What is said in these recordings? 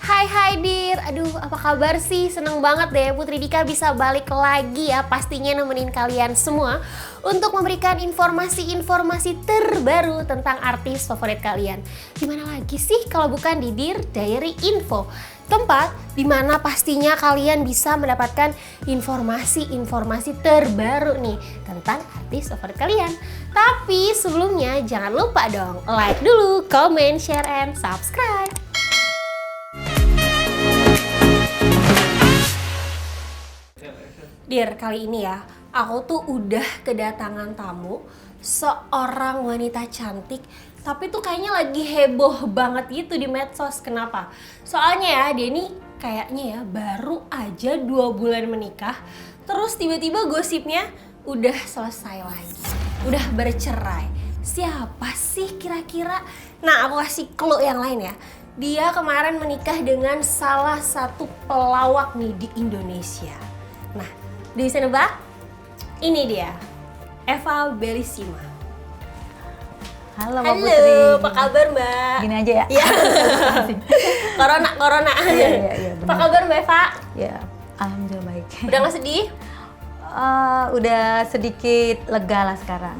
Hai Dir, aduh apa kabar sih? Seneng banget deh Putri Dika bisa balik lagi ya pastinya nemenin kalian semua untuk memberikan informasi-informasi terbaru tentang artis favorit kalian. Dimana lagi sih kalau bukan di Dir Diary Info, tempat dimana pastinya kalian bisa mendapatkan informasi-informasi terbaru nih tentang artis favorit kalian. Tapi sebelumnya jangan lupa dong like dulu, comment, share, and subscribe. Dir, kali ini ya, aku tuh udah kedatangan tamu, seorang wanita cantik, tapi tuh kayaknya lagi heboh banget gitu di medsos. Kenapa? Soalnya ya, dia ini kayaknya ya baru aja 2 bulan menikah, terus tiba-tiba gosipnya udah selesai lagi, udah bercerai. Siapa sih kira-kira? Nah, aku kasih clue yang lain ya. Dia kemarin menikah dengan salah satu pelawak nih di Indonesia. Nah, bisa nebak? Ini dia, Eva Bellissima. Halo Mbak Putri. Apa kabar Mbak? Gini aja ya? Iya. Corona. Iya, Apa kabar Mbak Eva? Ya, alhamdulillah baik. Udah gak sedih? Udah sedikit lega lah sekarang.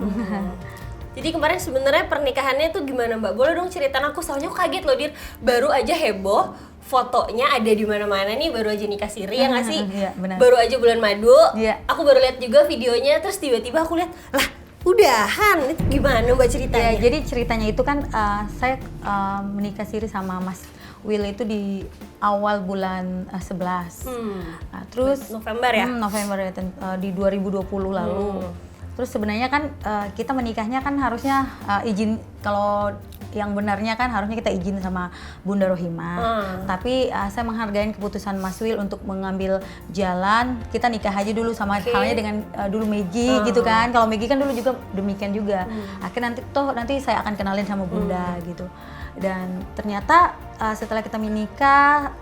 Jadi kemarin sebenarnya pernikahannya tuh gimana Mbak? Boleh dong ceritain aku, soalnya aku kaget loh Dir. Baru aja heboh, fotonya ada di mana-mana nih, baru aja nikah siri ya nggak sih? Iya, benar. Baru aja bulan madu. Iya. Aku baru lihat juga videonya, terus tiba-tiba aku lihat, lah udahan. Itu gimana Mbak ceritanya? Ya, jadi ceritanya itu kan saya menikah siri sama Mas Will itu di awal bulan 11. Nah, terus November ya? November ya, di 2020 lalu. Terus sebenarnya kan kita menikahnya kan harusnya izin, kalau yang benarnya kan harusnya kita izin sama Bunda Rohimah. Tapi saya menghargai keputusan Mas Will untuk mengambil jalan, kita nikah aja dulu sama halnya dengan dulu Megi gitu kan. Kalau Megi kan dulu juga demikian juga. Akhirnya nanti saya akan kenalin sama Bunda gitu. Dan ternyata setelah kita menikah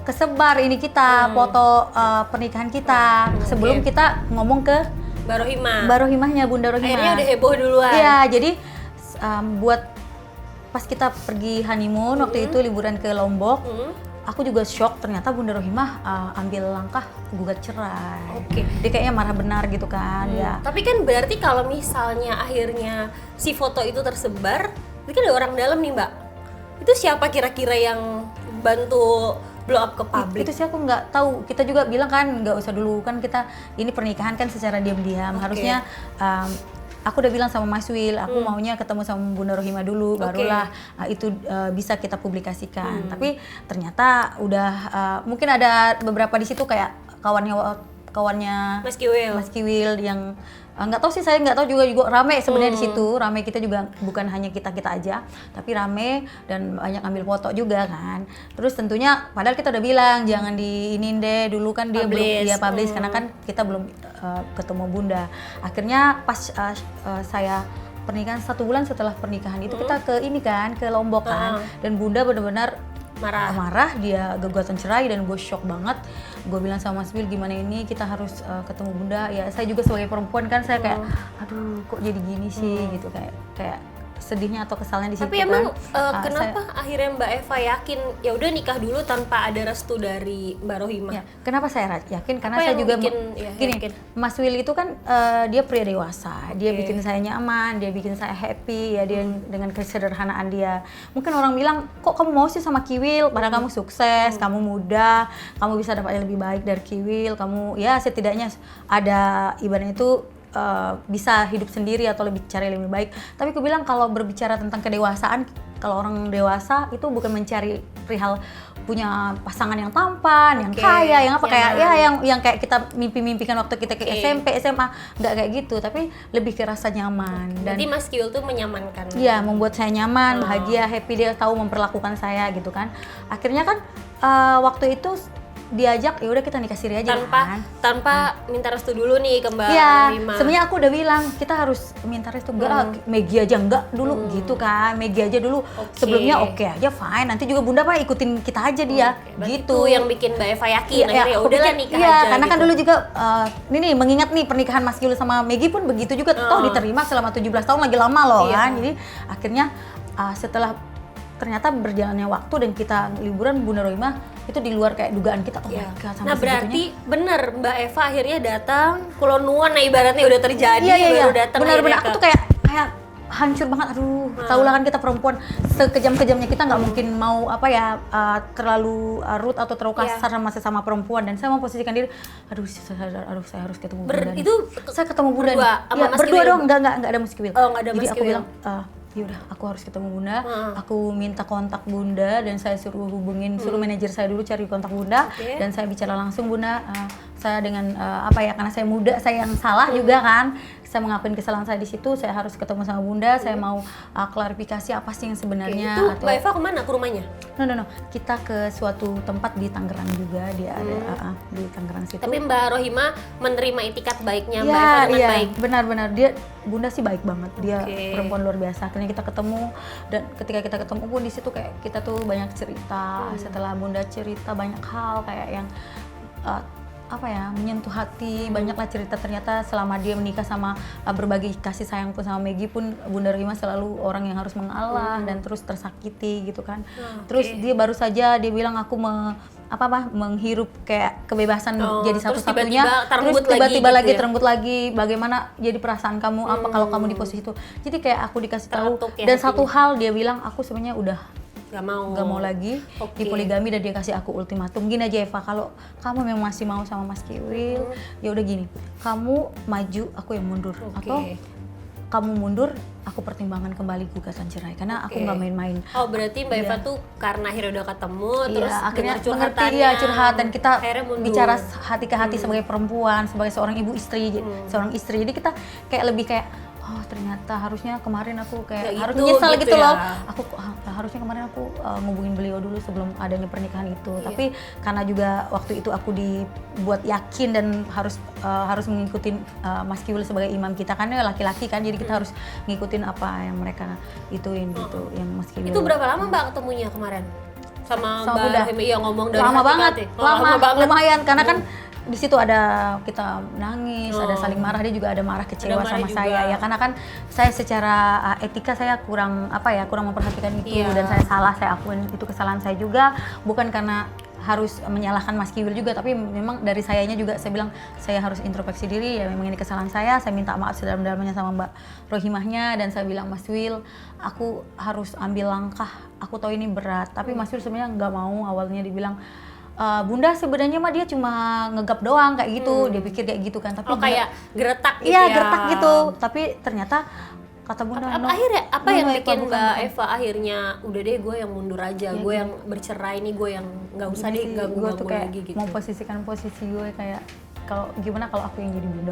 kesebar ini kita foto pernikahan kita sebelum kita ngomong ke Mbak Rohimahnya, Bunda Rohimah. Akhirnya udah heboh duluan. Iya, jadi buat pas kita pergi honeymoon waktu itu liburan ke Lombok, aku juga shock ternyata Bunda Rohimah ambil langkah gugat cerai. Oke. Dia kayaknya marah benar gitu kan, ya. Tapi kan berarti kalau misalnya akhirnya si foto itu tersebar, itu kan ada orang dalam nih Mbak. Itu siapa kira-kira yang bantu blow up ke publik? Itu sih aku nggak tahu. Kita juga bilang kan nggak usah dulu, kan kita ini pernikahan kan secara diam-diam. Harusnya aku udah bilang sama Mas Will, aku maunya ketemu sama Bunda Rohimah dulu, barulah itu bisa kita publikasikan. Tapi ternyata udah mungkin ada beberapa di situ kayak kawannya Mas Kiwil yang nggak tahu sih, saya nggak tahu juga rame sebenarnya di situ. Rame, kita juga bukan hanya kita aja, tapi rame dan banyak ambil foto juga kan. Terus tentunya padahal kita udah bilang jangan diinin deh, dulu kan dia belum dia publish karena kan kita belum ketemu Bunda. Akhirnya pas saya pernikahan 1 bulan setelah pernikahan itu kita ke Lombok kan, dan Bunda benar-benar marah, dia gugatan cerai, dan gue shock banget. Gue bilang sama Mas Will, gimana ini, kita harus ketemu Bunda. Ya saya juga sebagai perempuan kan, saya kayak aduh kok jadi gini sih gitu, kayak sedihnya atau kesalnya di situ. Tapi emang kenapa akhirnya Mbak Eva yakin ya udah nikah dulu tanpa ada restu dari Mbak Rohimah? Ya, kenapa saya yakin? Karena apa saya juga gini, Mas Will itu kan dia pria dewasa, dia bikin saya nyaman, dia bikin saya happy ya, dia dengan kesederhanaan dia. Mungkin orang bilang, kok kamu mau sih sama Kiwil, padahal kamu sukses, kamu muda, kamu bisa dapat yang lebih baik dari Kiwil, kamu ya setidaknya ada ibaratnya itu bisa hidup sendiri atau cari lebih baik. Tapi aku bilang kalau berbicara tentang kedewasaan, kalau orang dewasa itu bukan mencari perihal punya pasangan yang tampan, yang kaya, yang apa kayak ya yang kayak kita mimpi-mimpikan waktu kita ke SMP, SMA, nggak kayak gitu, tapi lebih ke rasa nyaman. Dan jadi Mas Kiwil tuh menyamankan. Iya, membuat saya nyaman, bahagia, happy, dia tahu memperlakukan saya gitu kan. Akhirnya kan waktu itu diajak, ya udah kita nikah siri aja tanpa minta restu dulu nih ke Mbak Rohimah. Sebenarnya aku udah bilang kita harus minta restu, enggak Megi aja enggak dulu gitu kan, Megi aja dulu sebelumnya oke aja fine, nanti juga Bunda Pak ikutin kita aja dia gitu. Itu yang bikin Mbak Eva yakin akhirnya ya udahlah nikah aja. Karena gitu. kan dulu juga ini mengingat nih pernikahan Mas Kiwil sama Megi pun begitu juga, toh diterima selama 17 tahun, lagi lama loh kan. Jadi akhirnya setelah ternyata berjalannya waktu dan kita liburan Bunda Rohimah itu di luar kayak dugaan kita. Oh my God, sampai Nah segitunya. berarti bener Mbak Eva akhirnya datang Kulon Nuwun, nah ibaratnya udah terjadi baru datang. Benar-benar aku tuh kayak hancur banget. Aduh, tau lah kan kita perempuan sekejam-kejamnya kita nggak mungkin mau terlalu rude atau terlalu kasar sama sesama perempuan, dan saya mau posisikan diri. Aduh saya harus ketemu Bunda. Itu saya ketemu Bunda berdua nih. sama Ya, Mas berdua Kiwil? dong, enggak ada Mas Kiwil. Oh, nggak ada Jadi Mas aku Kiwil. bilang yaudah aku harus ketemu Bunda. Aku minta kontak Bunda dan saya suruh suruh manajer saya dulu cari kontak Bunda. Dan saya bicara langsung, Bunda, saya dengan karena saya muda, saya yang salah juga kan, saya mengakuin kesalahan saya di situ, saya harus ketemu sama Bunda, saya mau klarifikasi apa sih yang sebenarnya. Itu Mbak Eva kemana, ke rumahnya? No, kita ke suatu tempat di Tangerang juga, dia ada di Tangerang situ. Tapi Mbak Rohimah menerima itikat baiknya Mbak Eva dengan baik. Benar-benar dia Bunda sih baik banget, dia perempuan luar biasa. Akhirnya kita ketemu, dan ketika kita ketemu pun di situ kayak kita tuh banyak cerita. Setelah Bunda cerita banyak hal kayak yang menyentuh hati, banyaklah cerita. Ternyata selama dia menikah sama berbagi kasih sayang pun sama Maggie pun, Bunda Rohimah selalu orang yang harus mengalah dan terus tersakiti gitu kan. Terus dia baru saja dia bilang aku menghirup kayak kebebasan jadi satu-satunya, terus tiba-tiba lagi terenggut lagi, bagaimana jadi perasaan kamu apa kalau kamu di posisi itu. Jadi kayak aku dikasih tahu, dan satu hal dia bilang, aku sebenarnya udah Gak mau lagi di poligami, dan dia kasih aku ultimatum, gini aja Eva, kalau kamu memang masih mau sama Mas Kiwil, ya udah gini, kamu maju aku yang mundur, atau kamu mundur aku pertimbangkan kembali gugatan cerai, karena aku nggak main-main. Oh berarti Mbak Eva tuh karena akhirnya udah ketemu, terus akhirnya curhatannya, curhat, dan kita bicara mundur. hati ke hati sebagai perempuan, sebagai seorang ibu istri, seorang istri. Jadi kita kayak lebih kayak, oh ternyata harusnya kemarin aku kayak harus menyesal gitu loh. Aku harusnya kemarin aku ngubungin beliau dulu sebelum adanya pernikahan itu. Tapi karena juga waktu itu aku dibuat yakin dan harus mengikuti Mas Kiwil sebagai imam kita, karena laki-laki kan, jadi kita harus ngikutin apa yang mereka ituin gitu, yang Mas Kiwil. Itu berapa lama Mbak ketemunya kemarin? Sama Mbak Bunda. Rohimah, iya ngomong dari lama hati banget, ke hati. Lama banget. lumayan, karena kan di situ ada kita nangis, ada saling marah, dia juga ada marah kecewa Ada marah sama juga. saya ya, karena kan saya secara etika saya kurang memperhatikan itu, dan saya salah, saya akuin itu kesalahan saya juga, bukan karena harus menyalahkan Mas Kiwil juga, tapi memang dari sayanya juga saya bilang saya harus introspeksi diri, ya memang ini kesalahan saya minta maaf sedalam-dalamnya sama Mbak Rohimahnya, dan saya bilang, Mas Wil, aku harus ambil langkah, aku tahu ini berat, tapi Mas Wil sebenarnya nggak mau. Awalnya dibilang, Bunda sebenarnya mah dia cuma ngegap doang kayak gitu, dia pikir kayak gitu kan, tapi kayak geretak gitu iya, ya. geretak gitu, tapi ternyata kata Bunda, akhirnya apa yang bikin bukan. Mbak Eva akhirnya udah deh gue yang mundur aja, gue yang bercerai nih, gue yang nggak usah deh gue tuh ganggu kayak lagi gitu. mau posisikan posisi gue kayak kalau aku yang jadi Bunda.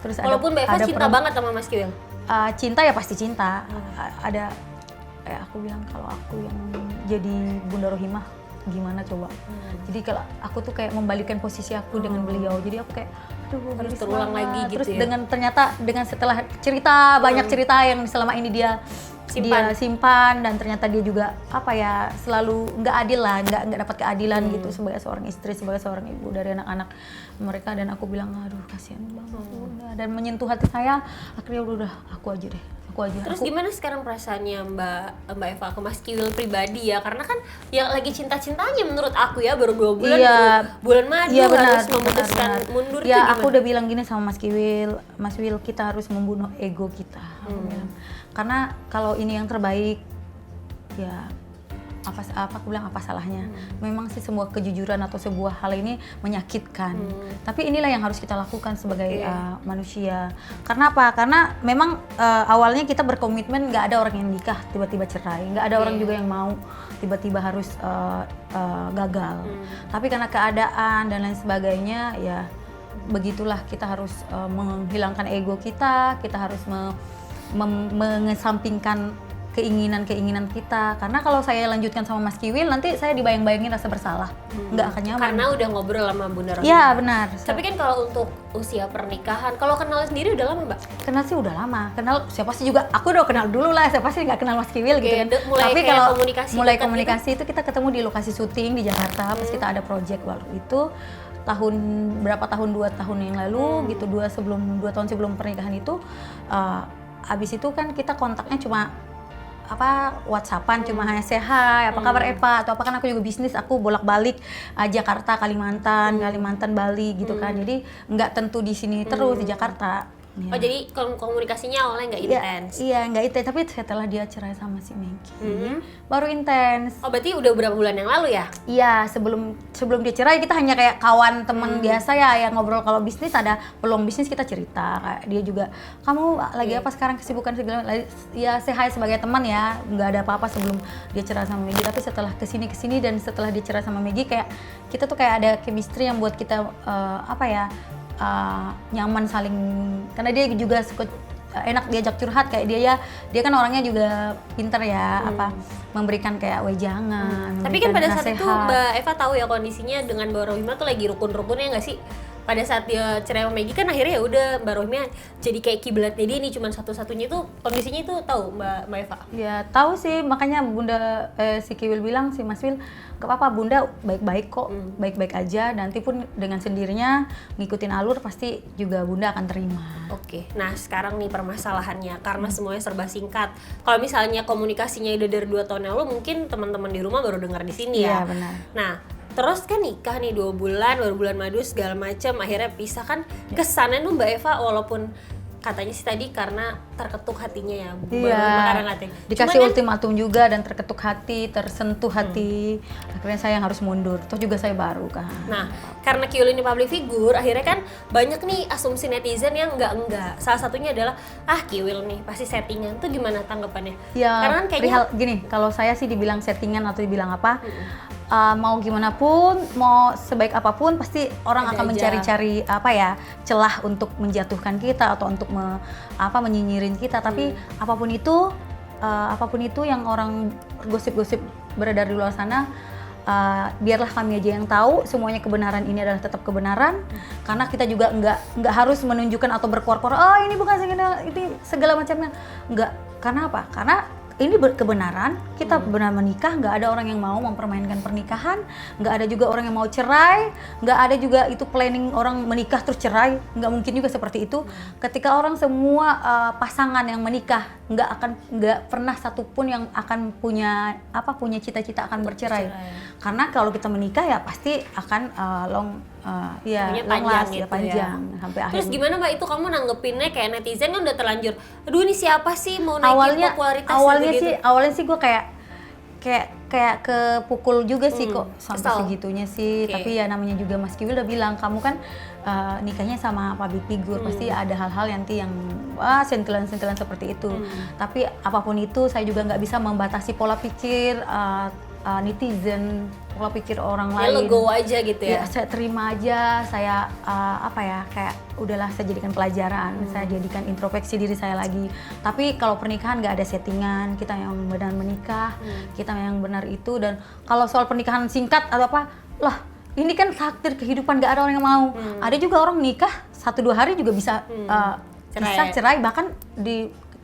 Terus walaupun Mbak Eva cinta banget sama Mas Kiwil. Cinta ya pasti cinta. Ada kayak aku bilang, kalau aku yang jadi Bunda Rohimah gimana coba. Jadi kalau aku tuh kayak membalikkan posisi aku dengan beliau, jadi aku kayak harus terulang lagi gitu. Terus ya? dengan setelah cerita banyak cerita yang selama ini dia simpan, dan ternyata dia juga selalu nggak adil lah, nggak dapat keadilan gitu sebagai seorang istri, sebagai seorang ibu dari anak-anak mereka. Dan aku bilang, aduh kasihan banget Bunda, dan menyentuh hati saya. Akhirnya udah aku aja. Terus gimana sekarang perasaannya Mbak Eva ke Mas Kiwil pribadi ya? Karena kan yang lagi cinta-cintanya menurut aku ya, baru 2 bulan, baru bulan madu harus memutuskan mundur. Ya aku udah bilang gini sama Mas Kiwil, Mas Wil, kita harus membunuh ego kita. Aku bilang. Karena kalau ini yang terbaik, ya aku bilang apa salahnya? Memang sih sebuah kejujuran atau sebuah hal ini menyakitkan. Tapi inilah yang harus kita lakukan sebagai manusia. Karena apa? Karena memang awalnya kita berkomitmen, nggak ada orang yang nikah tiba-tiba cerai, nggak ada orang juga yang mau tiba-tiba harus gagal. Tapi karena keadaan dan lain sebagainya, ya begitulah, kita harus menghilangkan ego kita harus mengesampingkan keinginan kita, karena kalau saya lanjutkan sama Mas Kiwil nanti saya dibayang-bayangin rasa bersalah, nggak akan nyaman. Karena udah ngobrol sama Bunda Rohimah. Iya benar. Tapi kan kalau untuk usia pernikahan, kalau kenal sendiri udah lama Mbak? Kenal sih udah lama, kenal siapa sih juga, aku udah kenal dulu lah, siapa sih nggak kenal Mas Kiwil gitu kan. Tapi kalau mulai komunikasi itu kita ketemu di lokasi syuting di Jakarta, pas kita ada project waktu itu dua tahun yang lalu gitu, 2 tahun sebelum pernikahan itu. Abis itu kan kita kontaknya cuma WhatsAppan cuma hanya say hi, apa kabar Eva, atau apa, kan aku juga bisnis, aku bolak-balik Jakarta, Kalimantan, Bali gitu kan. Jadi nggak tentu di sini terus di Jakarta. Ya. Oh jadi komunikasinya awalnya nggak intens? Iya nggak intens, tapi setelah dia cerai sama si Maggie baru intens. Oh berarti udah berapa bulan yang lalu ya? Iya, sebelum dia cerai kita hanya kayak kawan teman biasa ya, yang ngobrol. Kalau bisnis ada peluang bisnis kita cerita, kayak dia juga, kamu lagi apa sekarang, kesibukan segala, ya say hi sebagai teman ya, nggak ada apa-apa sebelum dia cerai sama Maggie. Tapi setelah kesini dan setelah dia cerai sama Maggie, kayak kita tuh kayak ada chemistry yang buat kita nyaman saling, karena dia juga suka enak diajak curhat, kayak dia kan orangnya juga pinter ya, memberikan kayak wejangan. Tapi kan pada saat itu Mbak Eva tahu ya kondisinya dengan Mbak Rohima tuh lagi rukun-rukunnya nggak sih? Pada saat dia cerai sama Maggie kan akhirnya ya udah Mbak Rohima jadi kayak kiblatnya dia nih, cuma satu-satunya itu kondisinya itu tahu Mbak Eva? Ya tahu sih, makanya Bunda si Kiwil bilang, si Mas Wil, gak apa-apa Bunda, baik-baik kok, baik-baik aja, nanti pun dengan sendirinya ngikutin alur pasti juga Bunda akan terima. Oke, nah sekarang nih permasalahannya karena semuanya serba singkat. Kalau misalnya komunikasinya udah dari 2 tahun yang lalu, mungkin teman-teman di rumah baru dengar di sini ya. Iya benar. Nah, terus kan nikah nih 2 bulan, baru bulan madu segala macam, akhirnya pisah kan. Kesannya tuh Mbak Eva walaupun katanya sih tadi karena terketuk hatinya ya, iya, dikasih kan, ultimatum juga dan terketuk hati, tersentuh hati, akhirnya saya yang harus mundur, toh juga saya baru kan. Nah, karena Kiwil ini public figure, akhirnya kan banyak nih asumsi netizen yang enggak. Salah satunya adalah, Kiwil nih pasti settingan, tuh gimana tanggapannya? Ya, karena kan kayaknya gini, kalau saya sih dibilang settingan atau dibilang apa, mau gimana pun, mau sebaik apapun, pasti orang akan mencari-cari celah untuk menjatuhkan kita atau untuk menyinyirin kita. Tapi apapun itu yang orang gosip-gosip beredar di luar sana, biarlah kami aja yang tahu. Semuanya kebenaran ini adalah tetap kebenaran, karena kita juga nggak harus menunjukkan atau berkuar-kuar, ini bukan ini segala macamnya, nggak. Karena apa? Karena ini kebenaran, kita benar menikah, nggak ada orang yang mau mempermainkan pernikahan, nggak ada juga orang yang mau cerai, nggak ada juga itu planning orang menikah terus cerai, nggak mungkin juga seperti itu. Ketika orang semua pasangan yang menikah nggak pernah satupun yang akan punya cita-cita akan bercerai. Karena kalau kita menikah ya pasti akan long panjang gitu panjang ya. Sampai akhir. Terus gimana Mbak itu kamu nanggepinnya, kayak netizen kan udah terlanjur, aduh ini siapa sih mau naikin popularitas awalnya sih gue kayak kepukul juga sih kok sampai segitunya sih. Tapi ya namanya juga Mas Kiwil udah bilang, kamu kan nikahnya sama public figure, pasti ada hal-hal nanti yang sentilan-sentilan seperti itu. Tapi apapun itu saya juga nggak bisa membatasi pola pikir netizen, pola pikir orang lain. Legowo aja gitu ya. Saya terima aja, saya kayak udahlah, saya jadikan pelajaran, saya jadikan introspeksi diri saya lagi. Tapi kalau pernikahan nggak ada settingan, kita yang benar menikah, kita yang benar itu. Dan kalau soal pernikahan singkat atau ini kan takdir kehidupan, nggak ada orang yang mau. Ada juga orang nikah 1-2 hari juga bisa cerai, bahkan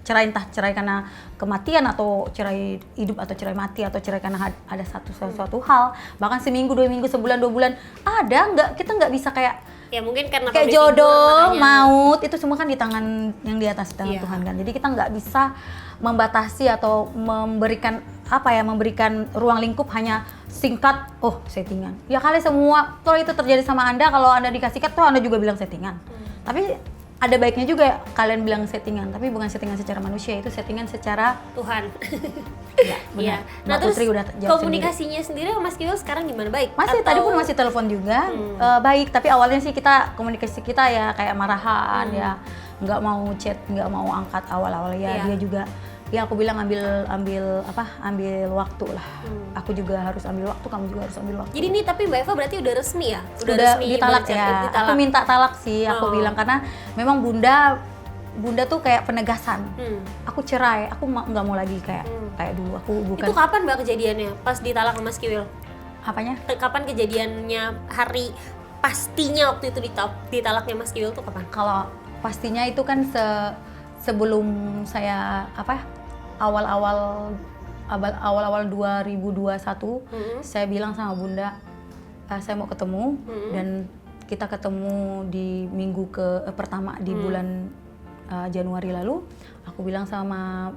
entah cerai karena kematian atau cerai hidup atau cerai mati atau cerai karena ada suatu hal, bahkan seminggu, 2 minggu, sebulan, 2 bulan ada. Kita nggak bisa kayak mungkin karena kayak jodoh, maut, itu semua kan di tangan yang di atas, tangan Tuhan kan. Jadi kita nggak bisa membatasi atau memberikan ruang lingkup hanya singkat, settingan. Ya kali semua, kalau itu terjadi sama Anda, kalau Anda dikasih kat, Anda juga bilang settingan. Tapi ada baiknya juga kalian bilang settingan, tapi bukan settingan secara manusia, itu settingan secara Tuhan. Iya, benar. Nah, terus udah komunikasinya sendiri sama Mas Kiwil sekarang gimana, baik? Tadi pun masih telepon juga, baik. Tapi awalnya sih komunikasi kita ya kayak marahan, ya nggak mau chat, nggak mau angkat awal-awal ya. Dia juga, ya aku bilang ambil waktu lah. Aku juga harus ambil waktu, kamu juga harus ambil waktu. Jadi ini tapi Mbak Eva berarti udah resmi ya? Udah resmi ditalak ya. Aku minta talak sih, aku bilang, karena memang Bunda tuh kayak penegasan. Aku cerai, aku nggak mau lagi kayak dulu. Aku bukan. Itu kapan Mbak kejadiannya? Pas ditalak sama Mas Kiwil? Apanya? Kapan kejadiannya, hari pastinya waktu itu ditalaknya Mas Kiwil tuh kapan? Kalau pastinya itu kan sebelum saya awal-awal 2021, saya bilang sama Bunda, saya mau ketemu, dan kita ketemu di minggu pertama di bulan Januari lalu. Aku bilang sama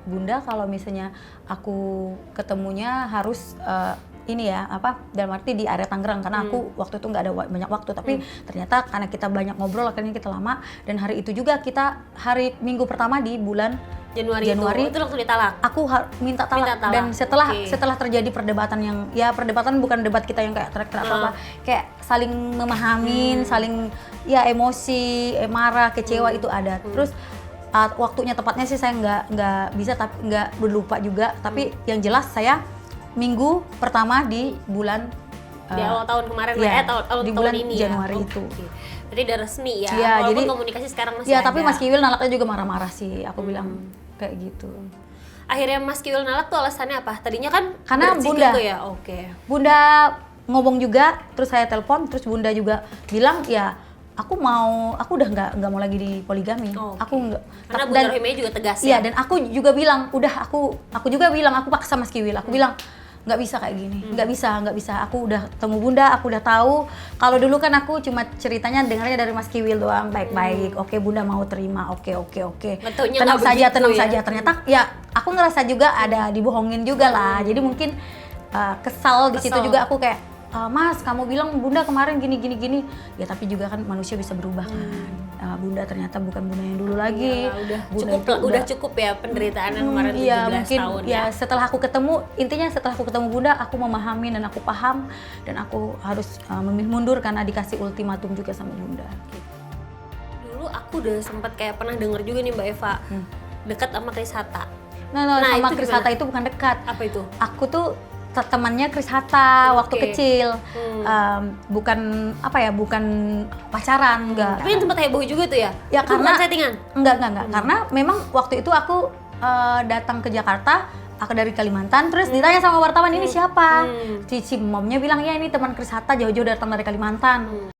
Bunda kalau misalnya aku ketemunya harus ini ya dalam arti di area Tangerang karena aku waktu itu nggak ada banyak waktu, tapi ternyata karena kita banyak ngobrol akhirnya kita lama, dan hari itu juga kita hari Minggu pertama di bulan Januari itu langsung ditalak. Aku minta talak. Dan setelah terjadi perdebatan yang perdebatan bukan debat kita yang kayak teriak-teriak apa, kayak saling memahamin, saling emosi, marah, kecewa itu ada. Terus waktunya tepatnya sih saya nggak bisa, tapi nggak lupa juga, tapi yang jelas saya Minggu pertama di bulan di awal tahun kemarin awal di bulan tahun ini Januari ya. itu. Jadi udah resmi ya. Iya, Walaupun jadi komunikasi sekarang masih ada. tapi Mas Kiwil nalaknya juga marah-marah sih. Aku bilang kayak gitu. Akhirnya Mas Kiwil nalak tuh alasannya apa? Tadinya kan karena bersih Bunda gitu ya. Bunda ngomong juga, terus saya telepon, terus Bunda juga bilang ya aku udah nggak mau lagi di poligami. Aku nggak. Karena Bunda Rohimaya juga tegas ya. Iya, dan aku juga bilang aku juga bilang, aku paksa Mas Kiwil. Aku bilang nggak bisa kayak gini, nggak bisa. Aku udah ketemu Bunda, aku udah tahu. Kalau dulu kan aku cuma ceritanya dengarnya dari Mas Kiwil doang, baik-baik. Oke, Bunda mau terima, oke. Tenang saja. Ternyata ya aku ngerasa juga ada dibohongin juga lah. Jadi mungkin kesal di situ juga aku kayak, Mas, kamu bilang Bunda kemarin gini. Ya tapi juga kan manusia bisa berubah kan. Bunda ternyata bukan Bunda yang dulu lagi. Udah cukup ya penderitaan yang kemarin 17 tahun ya. Setelah aku ketemu Bunda, aku memahami dan aku paham, dan aku harus memilih mundur karena dikasih ultimatum juga sama Bunda. Dulu aku udah sempat kayak pernah denger juga nih Mbak Eva, dekat sama Chris Hatta. Nah sama Chris Hatta itu bukan dekat. Apa itu? Aku tuh temannya Chris Hatta waktu kecil, bukan pacaran, enggak. Tapi yang sempat heboh juga tuh ya? Ya itu karena bukan settingan? Enggak. Karena memang waktu itu aku datang ke Jakarta, aku dari Kalimantan, terus ditanya sama wartawan ini siapa? Si momnya bilang ya ini teman Chris Hatta, jauh-jauh datang dari Kalimantan.